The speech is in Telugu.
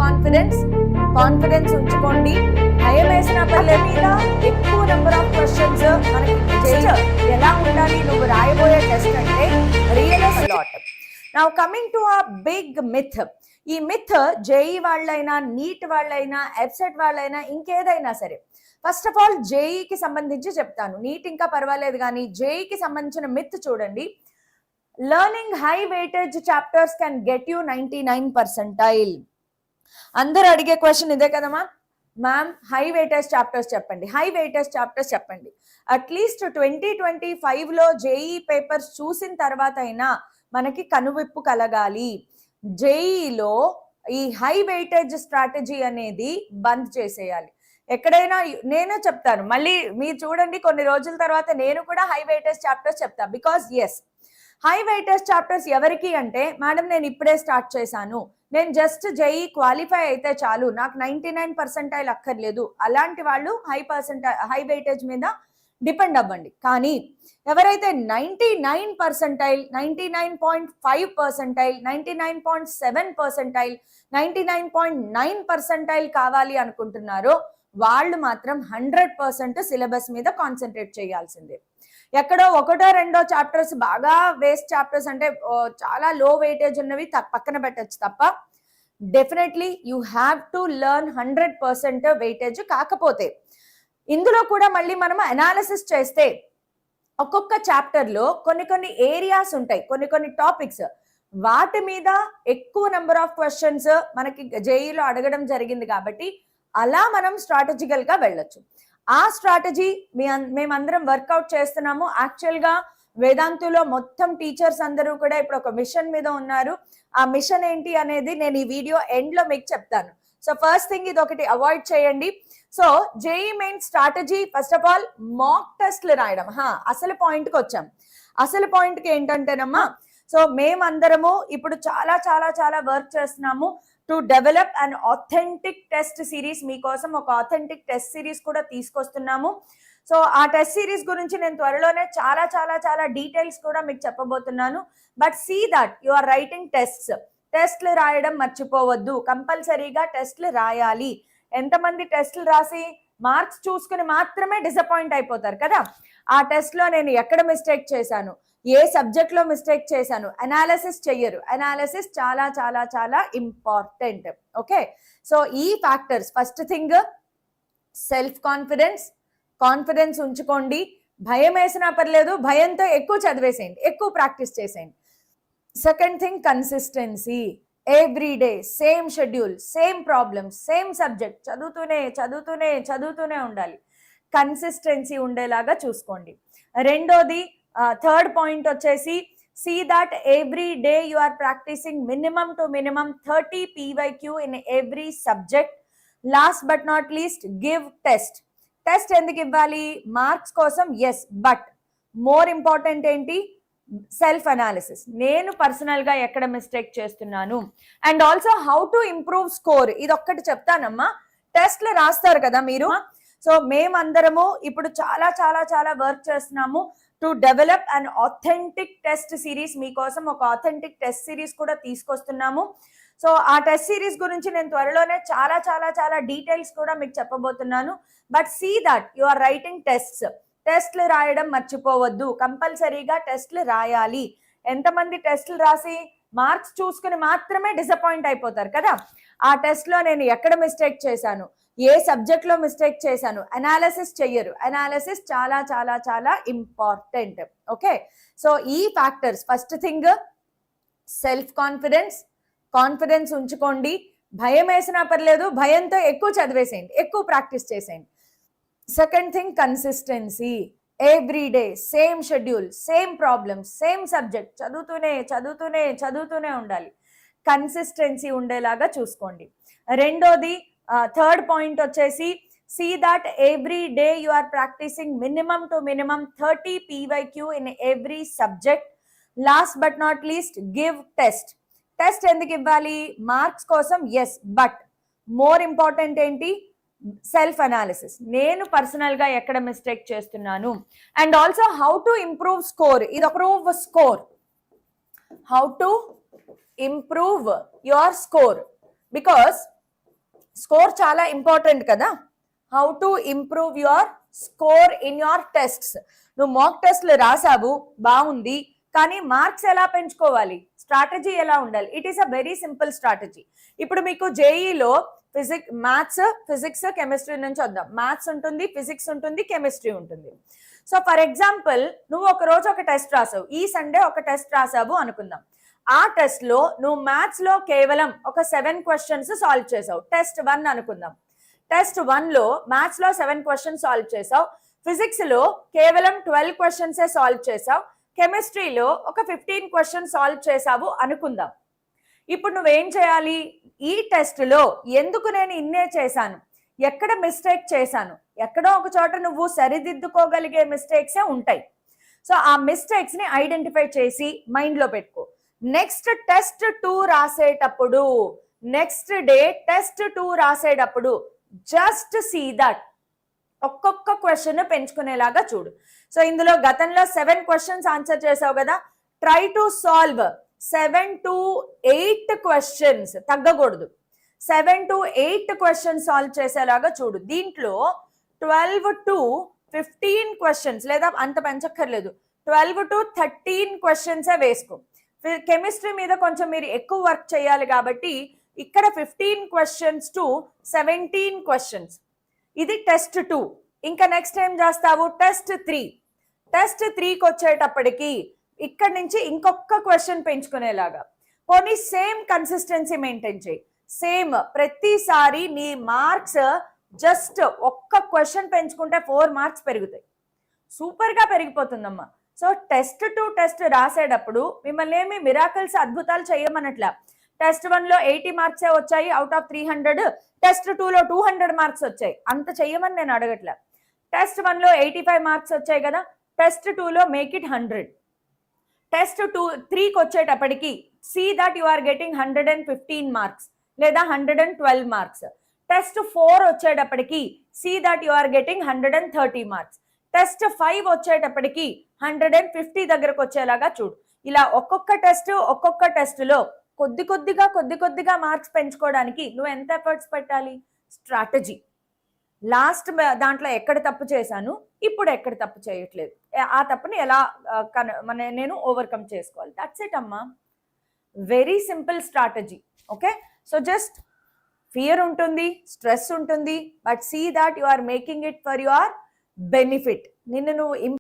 కాన్ఫిడెన్స్ ఉంచుకోండి. భయం వేసిన పర్లేదు, మీద ఎక్కువ నెంబర్ ఆఫ్ క్వశ్చన్స్ మనకి ఎలా ఉండాలి నువ్వు రాయబోయే టెస్ట్ అంటే realistic lot. Now coming to a big myth. ఈ మిత్ జేఈ వాళ్ళైనా, నీట్ వాళ్ళైనా, ఎఫ్సెట్ వాళ్ళైనా, ఇంకేదైనా సరే, ఫస్ట్ ఆఫ్ ఆల్ జేఈకి సంబంధించి చెప్తాను, నీట్ ఇంకా పర్వాలేదు కానీ జేఈకి సంబంధించిన మిత్ చూడండి. Learning high weightage chapters can get you 99 percentile. అందరు అడిగే క్వశ్చన్ ఇదే కదమ్మా, మ్యామ్ హై వెయిటేజ్ చాప్టర్స్ చెప్పండి, హై వెయిటేజ్ చాప్టర్స్ చెప్పండి. అట్లీస్ట్ 2025లో జేఈ పేపర్స్ చూసిన తర్వాత అయినా మనకి కనువిప్పు కలగాలి. జేఈలో ఈ హై వెయిటేజ్ స్ట్రాటజీ అనేది బంద్ చేసేయాలి. ఎక్కడైనా నేను చెప్తాను, మళ్ళీ మీరు చూడండి కొన్ని రోజుల తర్వాత నేను కూడా హై వెయిటేజ్ చాప్టర్స్ చెప్తా. Because yes, high weightage chapters ఎవరికి అంటే, మేడం నేను ఇప్పుడే స్టార్ట్ చేశాను, నేను జస్ట్ జేఈ క్వాలిఫై అయితే చాలు, నాకు 99 పర్సెంటైల్ అక్కర్లేదు, అలాంటి వాళ్ళు హై వెయిటేజ్ మీద డిపెండ్ అవ్వండి. కానీ ఎవరైతే 99 పర్సెంటైల్, 99.5 పర్సెంటైల్, 99.7 పర్సెంటైల్, 99.9 పర్సెంటైల్ కావాలి అనుకుంటున్నారో వాళ్ళు మాత్రం 100% సిలబస్ మీద కాన్సన్ట్రేట్ చేయాల్సిందే. ఎక్కడో ఒకటో రెండో చాప్టర్స్ బాగా వేస్ట్ చాప్టర్స్ అంటే చాలా లో వెయిటేజ్ ఉన్నవి పక్కన పెట్టచ్చు తప్ప, definitely you have to learn 100% weightage. కాకపోతే ఇందులో కూడా మళ్ళీ మనం అనాలిసిస్ చేస్తే ఒక్కొక్క చాప్టర్ లో కొన్ని ఏరియాస్ ఉంటాయి, కొన్ని టాపిక్స్, వాటి మీద ఎక్కువ నెంబర్ ఆఫ్ క్వశ్చన్స్ మనకి జేఈలో అడగడం జరిగింది కాబట్టి అలా మనం స్ట్రాటజికల్ గా వెళ్ళొచ్చు. ఆ స్ట్రాటజీ మేమందరం వర్కౌట్ చేస్తున్నాము. యాక్చువల్ గా వేదాంతులో మొత్తం టీచర్స్ అందరూ కూడా ఇప్పుడు ఒక మిషన్ మీద ఉన్నారు. ఆ మిషన్ ఏంటి అనేది నేను ఈ వీడియో ఎండ్ లో మీకు చెప్తాను. సో ఫస్ట్ థింగ్ ఇది ఒకటి అవాయిడ్ చేయండి. So JEE main strategy, first of all mock టెస్ట్లు రాయడం. అసలు పాయింట్ కి వచ్చాం. అసలు పాయింట్ కి ఏంటంటేనమ్మా, సో మేమందరము ఇప్పుడు చాలా చాలా చాలా వర్క్ చేస్తున్నాము to develop and authentic test series. మీకోసం ఒక ఆథెంటిక్ టెస్ట్ సిరీస్ కూడా తీసుకొస్తున్నాము. సో ఆ టెస్ట్ సిరీస్ గురించి నేను త్వరలోనే చాలా చాలా చాలా డీటెయిల్స్ కూడా మీకు చెప్పబోతున్నాను. But see that you are writing tests. టెస్ట్లు రాయడం మర్చిపోవద్దు, కంపల్సరీగా టెస్ట్లు రాయాలి. ఎంతమంది టెస్ట్లు రాసి మార్క్స్ చూసుకుని మాత్రమే డిసప్పాయింట్ అయిపోతారు కదా. ఆ టెస్ట్ లో నేను ఎక్కడ మిస్టేక్ చేశాను, ఏ సబ్జెక్ట్ లో మిస్టేక్ చేశాను, అనాలిసిస్ చెయ్యరు. అనాలిసిస్ చాలా చాలా చాలా ఇంపార్టెంట్. ఓకే, సో ఈ factors, first thing self confidence ఉంచుకోండి. భయం వేసినా పర్లేదు, భయంతో ఎక్కువ చదివేసేయండి, ఎక్కువ ప్రాక్టీస్ చేసేయండి. Second thing consistency. Every day same schedule, same problems, same subject చదువుతూనే ఉండాలి. కన్సిస్టెన్సీ ఉండేలాగా చూసుకోండి. రెండోది, థర్డ్ పాయింట్ వచ్చేసి, see that every day you are practising minimum to minimum 30 PYQ in every subject. Last but not least, give test. Test ఎందుకు ఇవ్వాలి? మార్క్స్ కోసం, ఎస్, బట్ మోర్ ఇంపార్టెంట్ ఏంటి? Self analysis. నేను పర్సనల్ గా ఎక్కడ మిస్టేక్ చేస్తున్నాను, and also how to improve score. ఇది ఒక్కటి చెప్తానమ్మా. టెస్ట్లు రాస్తారు కదా మీరు, సో మేమందరము ఇప్పుడు చాలా చాలా చాలా వర్క్ చేస్తున్నాము to develop and authentic test series. మీకోసం ఒక ఆథెంటిక్ టెస్ట్ సిరీస్ కూడా తీసుకొస్తున్నాము. సో ఆ టెస్ట్ సిరీస్ గురించి నేను త్వరలోనే చాలా చాలా చాలా డీటెయిల్స్ కూడా మీకు చెప్పబోతున్నాను. But see that you are writing tests. టెస్ట్లు రాయడం మర్చిపోవద్దు, కంపల్సరీగా టెస్ట్లు రాయాలి. ఎంతమంది టెస్ట్లు రాసి మార్క్స్ చూసుకుని మాత్రమే డిసప్పాయింట్ అయిపోతారు కదా. ఆ టెస్ట్ లో నేను ఎక్కడ మిస్టేక్ చేశాను, ఏ సబ్జెక్ట్ లో మిస్టేక్ చేశాను, అనాలిసిస్ చెయ్యరు. అనాలిసిస్ చాలా చాలా చాలా ఇంపార్టెంట్. ఓకే, సో ఈ factors, first thing self confidence ఉంచుకోండి. భయం వేసినా పర్లేదు, భయంతో ఎక్కువ చదివేసేయండి, ఎక్కువ ప్రాక్టీస్ చేసేయండి. Second thing consistency. Every day same schedule, same problems, same subject చదువుతూనే ఉండాలి. కన్సిస్టెన్సీ ఉండేలాగా చూసుకోండి. రెండోది, థర్డ్ పాయింట్ వచ్చేసి, see that every day you are practising minimum to minimum 30 PYQ in every subject. Last but not least, give test. Test ఎందుకు ఇవ్వాలి? మార్క్స్ కోసం, ఎస్, బట్ మోర్ ఇంపార్టెంట్ ఏంటి? Self analysis. నేను పర్సనల్ గా ఎక్కడ మిస్టేక్ చేస్తున్నాను, and also how to improve score. ఇది improve score, how to improve your score. Because score చాలా ఇంపార్టెంట్ కదా. How to improve your score in your tests. నువ్వు మాక్ టెస్ట్లు రాసావు, బాగుంది, కానీ మార్క్స్ ఎలా పెంచుకోవాలి, స్ట్రాటజీ ఎలా ఉండాలి? It is a very simple strategy. ఇప్పుడు మీకు జేఈలో మ్యాథ్స్, ఫిజిక్స్, కెమిస్ట్రీ నుంచి వద్దాం. మ్యాథ్స్ ఉంటుంది, ఫిజిక్స్ ఉంటుంది, కెమిస్ట్రీ ఉంటుంది. సో ఫర్ ఎగ్జాంపుల్ నువ్వు ఒక రోజు ఒక టెస్ట్ రాసావు, ఈ సండే ఒక టెస్ట్ రాసావు అనుకుందాం. ఆ టెస్ట్ లో నువ్వు మ్యాథ్స్ లో కేవలం ఒక 7 క్వశ్చన్స్ సాల్వ్ చేసావు. టెస్ట్ 1 అనుకుందాం. టెస్ట్ 1 లో మ్యాథ్స్ లో 7 క్వశ్చన్స్ సాల్వ్ చేసావు. ఫిజిక్స్ లో కేవలం 12 క్వశ్చన్స్ సాల్వ్ చేసావు. కెమిస్ట్రీలో ఒక 15 క్వశ్చన్స్ సాల్వ్ చేసావు అనుకుందాం. ఇప్పుడు నువ్వేం చేయాలి? ఈ టెస్ట్ లో ఎందుకు నేను ఇన్నే చేశాను, ఎక్కడ మిస్టేక్ చేశాను, ఎక్కడో ఒక చోట నువ్వు సరిదిద్దుకోగలిగే మిస్టేక్సే ఉంటాయి. సో ఆ మిస్టేక్స్ ని ఐడెంటిఫై చేసి మైండ్ లో పెట్టుకో. నెక్స్ట్ టెస్ట్ 2 రాసేటప్పుడు, నెక్స్ట్ డే టెస్ట్ 2 రాసేటప్పుడు జస్ట్ సీ దట్ ఒక్కొక్క క్వశ్చన్ పెంచుకునేలాగా చూడు. సో ఇందులో గతంలో 7 క్వశ్చన్స్ ఆన్సర్ చేసావు కదా, try to solve 7 to 8 questions, తగ్గకూడదు. 7 to 8 క్వశ్చన్స్ సాల్వ్ చేసేలాగా చూడు. దీంట్లో 12 to 15 క్వశ్చన్స్, లేదా అంత పెంచక్కర్లేదు, 12 to 13 క్వశ్చన్సే వేసుకో. కెమిస్ట్రీ మీద కొంచెం మీరు ఎక్కువ వర్క్ చేయాలి కాబట్టి ఇక్కడ 15 క్వశ్చన్స్ టు 17 క్వశ్చన్స్. ఇది టెస్ట్ 2. ఇంకా నెక్స్ట్ ఏం చేస్తావు? టెస్ట్ 3. టెస్ట్ 3కి వచ్చేటప్పటికి ఇక్కడ నుంచి ఇంకొక క్వశ్చన్ పెంచుకునేలాగా. పోనీ సేమ్ కన్సిస్టెన్సీ మెయింటైన్ చేయి. సేమ్ ప్రతిసారి నీ మార్క్స్ జస్ట్ ఒక్క క్వశ్చన్ పెంచుకుంటే 4 మార్క్స్ పెరుగుతాయి. సూపర్ గా పెరిగిపోతుందమ్మా. సో టెస్ట్ 2 టెస్ట్ రాసేటప్పుడు మిమ్మల్ని ఏమి మిరాకిల్స్, అద్భుతాలు చేయమనట్లా. టెస్ట్ 1లో 80 మార్క్సే వచ్చాయి అవుట్ ఆఫ్ 300, టెస్ట్ 2లో 200 మార్క్స్ వచ్చాయి, అంత చెయ్యమని నేను అడగట్లా. టెస్ట్ 1లో 85 మార్క్స్ వచ్చాయి కదా, టెస్ట్ 2లో మేక్ ఇట్ 100. టెస్ట్ 3కి వచ్చేటప్పటికి see that you are getting 115 marks లేదా 112 మార్క్స్. టెస్ట్ 4 వచ్చేటప్పటికి see that you are getting 130 marks. Test 5 వచ్చేటప్పటికి 150 దగ్గరకు వచ్చేలాగా చూడు. ఇలా ఒక్కొక్క టెస్ట్లో కొద్ది కొద్దిగా మార్క్స్ పెంచుకోవడానికి నువ్వు ఎంత ఎఫర్ట్స్ పెట్టాలి? స్ట్రాటజీ. లాస్ట్ దాంట్లో ఎక్కడ తప్పు చేశాను, ఇప్పుడు ఎక్కడ తప్పు చేయట్లేదు, ఆ తప్పుని ఎలా నేను ఓవర్కమ్ చేసుకోవాలి. దట్స్ ఇట్ అమ్మా. Very simple strategy. Okay, so just fear ఉంటుంది, స్ట్రెస్ ఉంటుంది, but see that you are making it for your benefit. నిన్ను నువ్వు